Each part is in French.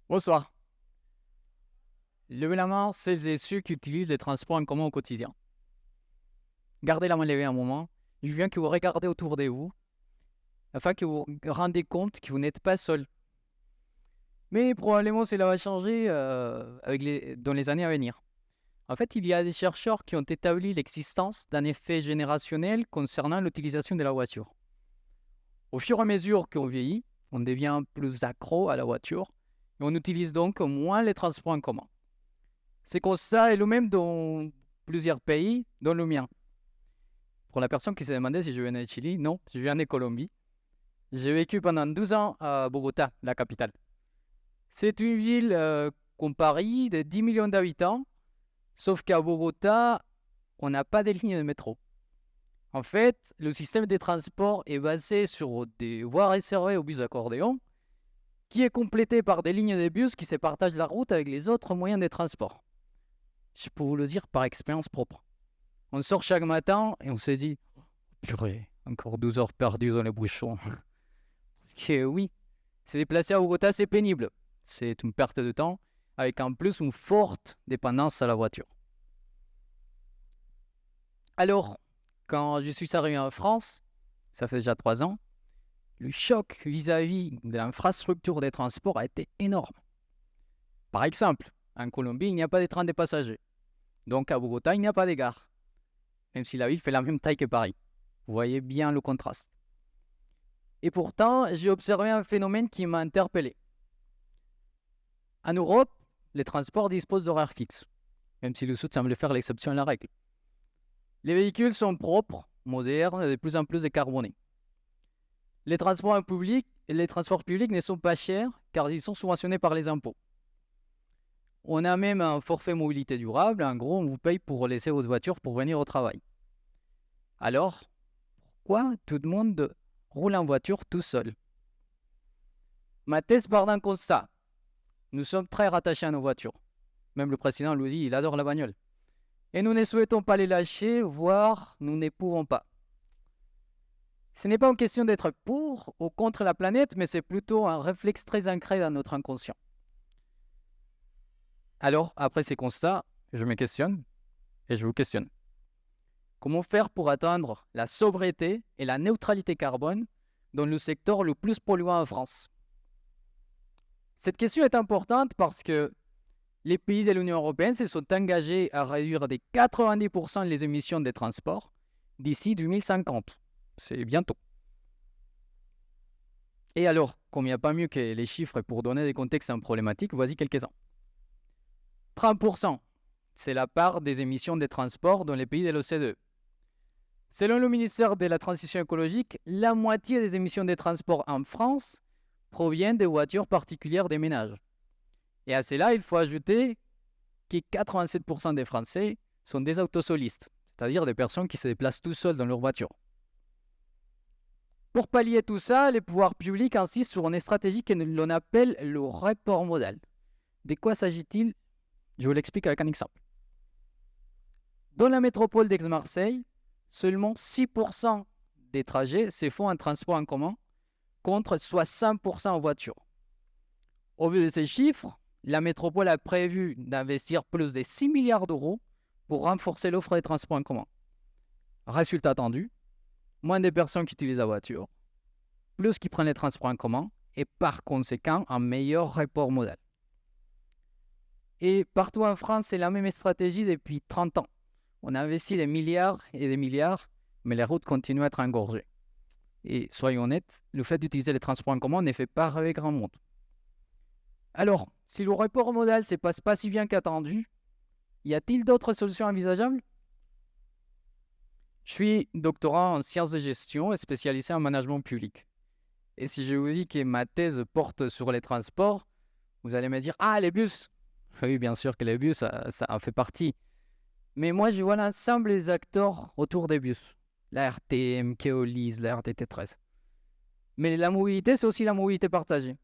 Bonsoir. Levez la main celles et ceux qui utilisent les transports en commun au quotidien. Gardez la main levée un moment. Je viens que vous regardez autour de vous afin que vous vous rendez compte que vous n'êtes pas seul. Mais probablement cela va changer dans les années à venir. En fait, il y a des chercheurs qui ont établi l'existence d'un effet générationnel concernant l'utilisation de la voiture. Au fur et à mesure qu'on vieillit, on devient plus accro à la voiture et on utilise donc moins les transports en commun. C'est constat est le même dans plusieurs pays, dont le mien. Pour la personne qui se demandait si je venais de Chili, non, je viens de Colombie. J'ai vécu pendant 12 ans à Bogota, la capitale. C'est une ville comme Paris de 10 millions d'habitants, sauf qu'à Bogota, on n'a pas de lignes de métro. En fait, le système de transport est basé sur des voies réservées aux bus accordéons, qui est complété par des lignes de bus qui se partagent la route avec les autres moyens de transport. Je peux vous le dire par expérience propre. On sort chaque matin et on se dit purée, encore 12 heures perdues dans les bouchons. Parce que oui, se déplacer à Bogota, c'est pénible. C'est une perte de temps, avec en plus une forte dépendance à la voiture. Alors, quand je suis arrivé en France, ça fait déjà 3 ans, le choc vis-à-vis de l'infrastructure des transports a été énorme. Par exemple, en Colombie, il n'y a pas de train de passagers. Donc à Bogota, il n'y a pas de gare, même si la ville fait la même taille que Paris. Vous voyez bien le contraste. Et pourtant, j'ai observé un phénomène qui m'a interpellé. En Europe, les transports disposent d'horaires fixes, même si le Sud semble faire l'exception à la règle. Les véhicules sont propres, modernes et de plus en plus décarbonés. Les transports publics ne sont pas chers car ils sont subventionnés par les impôts. On a même un forfait mobilité durable. En gros, on vous paye pour laisser votre voiture pour venir au travail. Alors, pourquoi tout le monde roule en voiture tout seul? Ma thèse part d'un constat. Nous sommes très rattachés à nos voitures. Même le président nous dit, il adore la bagnole. Et nous ne souhaitons pas les lâcher, voire nous ne pouvons pas. Ce n'est pas une question d'être pour ou contre la planète, mais c'est plutôt un réflexe très ancré dans notre inconscient. Alors, après ces constats, je me questionne et je vous questionne. Comment faire pour atteindre la sobriété et la neutralité carbone dans le secteur le plus polluant en France? Cette question est importante parce que les pays de l'Union européenne se sont engagés à réduire de 90% les émissions des transports d'ici 2050. C'est bientôt. Et alors, comme il n'y a pas mieux que les chiffres pour donner des contextes problématiques, voici quelques-uns. 30%, c'est la part des émissions des transports dans les pays de l'OCDE. Selon le ministère de la Transition écologique, la moitié des émissions des transports en France proviennent des voitures particulières des ménages. Et à cela, il faut ajouter que 87% des Français sont des autosolistes, c'est-à-dire des personnes qui se déplacent tout seuls dans leur voiture. Pour pallier tout ça, les pouvoirs publics insistent sur une stratégie que l'on appelle le report modal. De quoi s'agit-il? Je vous l'explique avec un exemple. Dans la métropole d'Aix-Marseille, seulement 6% des trajets se font en transport en commun, contre 60% en voiture. Au vu de ces chiffres, la métropole a prévu d'investir plus de 6 milliards d'euros pour renforcer l'offre de transport en commun. Résultat attendu, moins de personnes qui utilisent la voiture, plus qui prennent les transports en commun et par conséquent un meilleur report modal. Et partout en France, c'est la même stratégie depuis 30 ans. On a investi des milliards et des milliards, mais les routes continuent à être engorgées. Et soyons honnêtes, le fait d'utiliser les transports en commun ne fait pas rêver grand monde. Alors, si le report modal ne se passe pas si bien qu'attendu, y a-t-il d'autres solutions envisageables? Je suis doctorant en sciences de gestion et spécialisé en management public. Et si je vous dis que ma thèse porte sur les transports, vous allez me dire « Ah, les bus !» Oui, bien sûr que les bus, ça en fait partie. Mais moi, je vois l'ensemble des acteurs autour des bus. La RTM, Keolis, la RTT 13. Mais la mobilité, c'est aussi la mobilité partagée.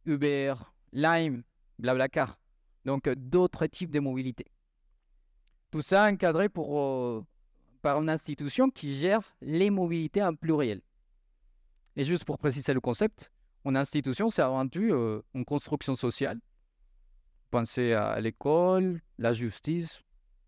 Uber, Lime, Blablacar. Donc, d'autres types de mobilité. Tout ça encadré par une institution qui gère les mobilités en pluriel. Et juste pour préciser le concept, Une institution, c'est avant tout une construction sociale. Pensez à l'école, la justice,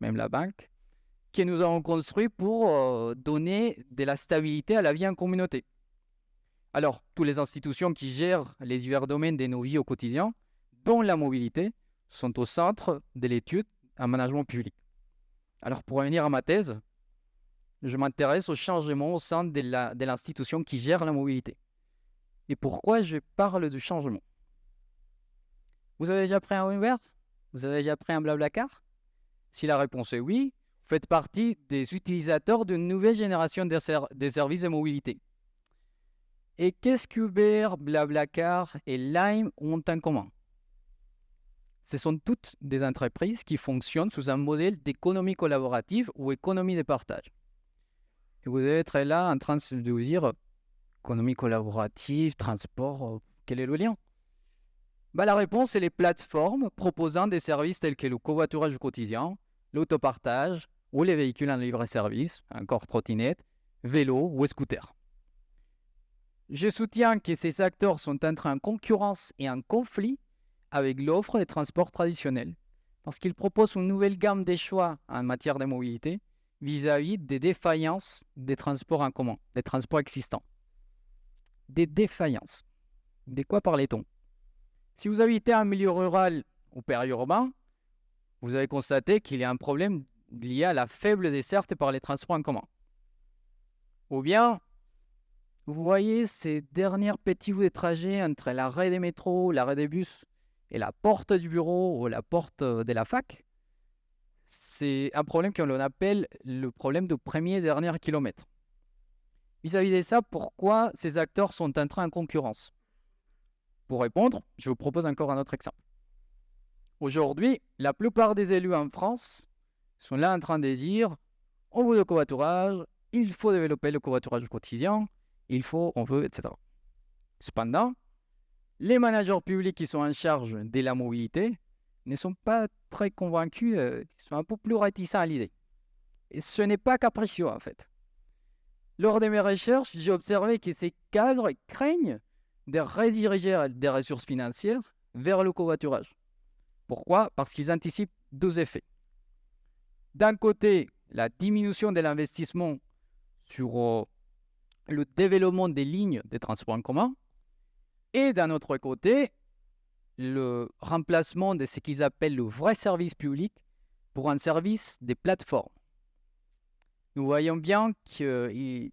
même la banque, que nous avons construit pour donner de la stabilité à la vie en communauté. Alors, toutes les institutions qui gèrent les divers domaines de nos vies au quotidien, dont la mobilité, sont au centre de l'étude en management public. Alors, pour revenir à ma thèse, je m'intéresse au changement au sein de l'institution qui gère la mobilité. Et pourquoi je parle de changement? Vous avez déjà pris un Uber? Vous avez déjà pris un Blablacar? Si la réponse est oui, vous faites partie des utilisateurs d'une nouvelle génération des services de mobilité. Et qu'est-ce qu'Uber, Blablacar et Lime ont en commun? Ce sont toutes des entreprises qui fonctionnent sous un modèle d'économie collaborative ou économie de partage. Et vous allez être là en train de vous dire, économie collaborative, transport, quel est le lien? La réponse est les plateformes proposant des services tels que le covoiturage du quotidien, l'autopartage ou les véhicules en libre-service, encore trottinette, vélo ou scooter. Je soutiens que ces acteurs sont entrés en concurrence et en conflit avec l'offre des transports traditionnels, parce qu'ils proposent une nouvelle gamme de choix en matière de mobilité vis-à-vis des défaillances des transports en commun, des transports existants. Des défaillances. De quoi parlait-on? Si vous habitez en milieu rural ou périurbain, vous avez constaté qu'il y a un problème lié à la faible desserte par les transports en commun. Ou bien, vous voyez ces dernières petits bouts de trajet entre l'arrêt des métros, l'arrêt des bus et la porte du bureau ou la porte de la fac. C'est un problème que l'on appelle le problème de premier et dernier kilomètre. Vis-à-vis de ça, pourquoi ces acteurs sont entrés en concurrence? Pour répondre, je vous propose encore un autre exemple. Aujourd'hui, la plupart des élus en France sont là en train de dire on veut le covoiturage, il faut développer le covoiturage au quotidien, on veut, etc. Cependant, les managers publics qui sont en charge de la mobilité ne sont pas très convaincus, ils sont un peu plus réticents à l'idée. Et ce n'est pas capricieux en fait. Lors de mes recherches, j'ai observé que ces cadres craignent de rediriger des ressources financières vers le covoiturage. Pourquoi? Parce qu'ils anticipent deux effets. D'un côté, la diminution de l'investissement sur le développement des lignes de transport en commun, et d'un autre côté, le remplacement de ce qu'ils appellent le vrai service public pour un service des plateformes. Nous voyons bien qu'il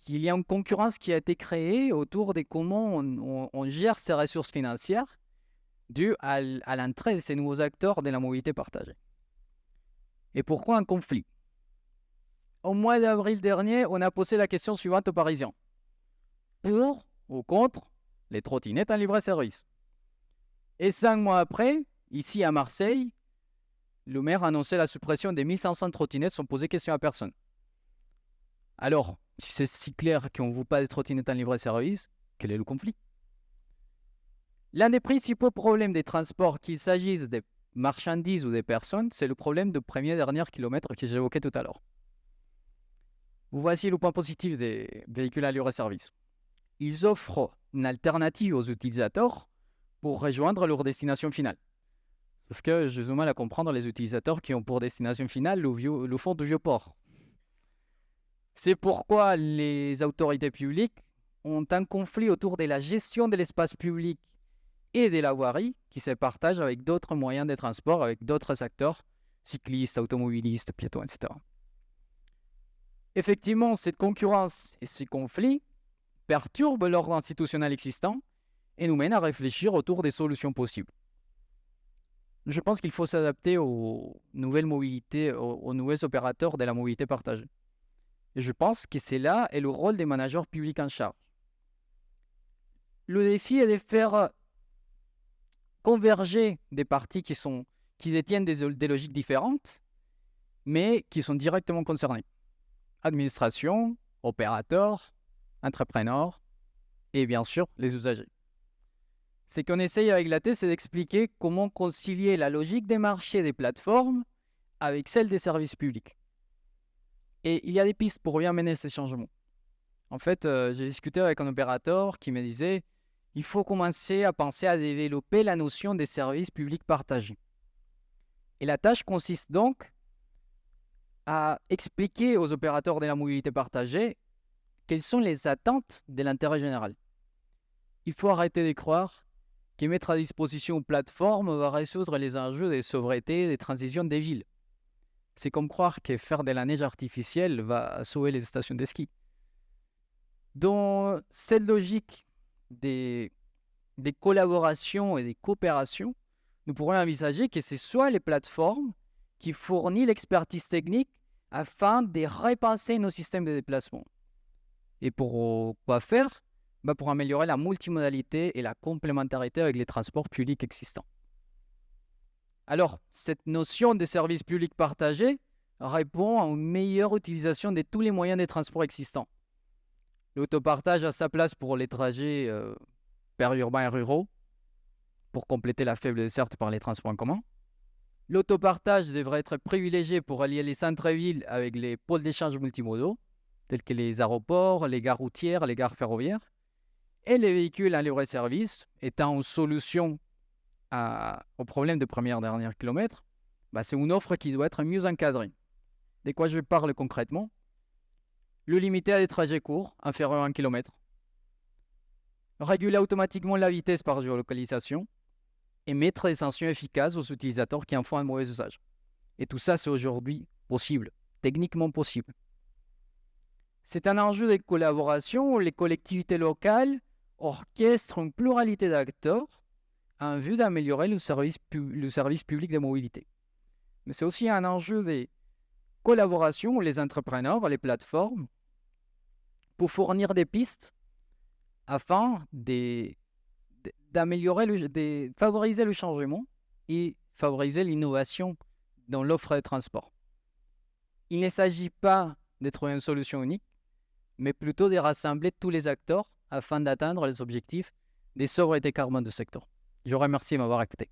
y a une concurrence qui a été créée autour de comment on gère ces ressources financières dues à l'entrée de ces nouveaux acteurs de la mobilité partagée. Et pourquoi un conflit? Au mois d'avril dernier, on a posé la question suivante aux Parisiens. Pour ou contre les trottinettes en libre-service? Et 5 mois après, ici à Marseille, le maire a annoncé la suppression des 1500 trottinettes sans poser question à personne. Alors, si c'est si clair qu'on ne veut pas des trottinettes en libre-service, quel est le conflit? L'un des principaux problèmes des transports, qu'il s'agisse des marchandises ou des personnes, c'est le problème de premier et dernier kilomètre que j'évoquais tout à l'heure. Voici le point positif des véhicules à libre-service. Ils offrent une alternative aux utilisateurs pour rejoindre leur destination finale. Sauf que j'ai du mal à comprendre les utilisateurs qui ont pour destination finale le fond du Vieux-Port. C'est pourquoi les autorités publiques ont un conflit autour de la gestion de l'espace public et de la voirie qui se partagent avec d'autres moyens de transport, avec d'autres acteurs, cyclistes, automobilistes, piétons, etc. Effectivement, cette concurrence et ces conflits perturbent l'ordre institutionnel existant et nous mènent à réfléchir autour des solutions possibles. Je pense qu'il faut s'adapter aux nouvelles mobilités, aux nouveaux opérateurs de la mobilité partagée. Et je pense que c'est là est le rôle des managers publics en charge. Le défi est de faire converger des parties qui détiennent des logiques différentes, mais qui sont directement concernés. Administration, opérateurs, entrepreneurs et bien sûr les usagers. Ce qu'on essaye avec la thèse, c'est d'expliquer comment concilier la logique des marchés des plateformes avec celle des services publics. Et il y a des pistes pour bien mener ces changements. En fait, j'ai discuté avec un opérateur qui me disait il faut commencer à penser à développer la notion des services publics partagés. Et la tâche consiste donc à expliquer aux opérateurs de la mobilité partagée quelles sont les attentes de l'intérêt général. Il faut arrêter de croire que mettre à disposition une plateforme va résoudre les enjeux de souveraineté et de transition des villes. C'est comme croire que faire de la neige artificielle va sauver les stations de ski. Dans cette logique des collaborations et des coopérations, nous pourrions envisager que ce soit les plateformes qui fournissent l'expertise technique afin de repenser nos systèmes de déplacement. Et pour quoi faire? Pour améliorer la multimodalité et la complémentarité avec les transports publics existants. Alors, cette notion de service public partagé répond à une meilleure utilisation de tous les moyens de transport existants. L'autopartage a sa place pour les trajets périurbains et ruraux, pour compléter la faible desserte par les transports en commun. L'autopartage devrait être privilégié pour allier les centres-villes avec les pôles d'échange multimodaux, tels que les aéroports, les gares routières, les gares ferroviaires. Et les véhicules en libre-service étant une solution au problème de dernier kilomètre, c'est une offre qui doit être mieux encadrée. De quoi je parle concrètement? Le limiter à des trajets courts, inférieurs à 1 km. Réguler automatiquement la vitesse par géolocalisation et mettre des sanctions efficaces aux utilisateurs qui en font un mauvais usage. Et tout ça, c'est aujourd'hui possible, techniquement possible. C'est un enjeu de collaboration où les collectivités locales orchestrent une pluralité d'acteurs en vue d'améliorer le service public de mobilité. Mais c'est aussi un enjeu de collaboration où les entrepreneurs, les plateformes, pour fournir des pistes afin de favoriser le changement et favoriser l'innovation dans l'offre de transport. Il ne s'agit pas de trouver une solution unique, mais plutôt de rassembler tous les acteurs afin d'atteindre les objectifs des sobriétés carbone du secteur. Je vous remercie de m'avoir écouté.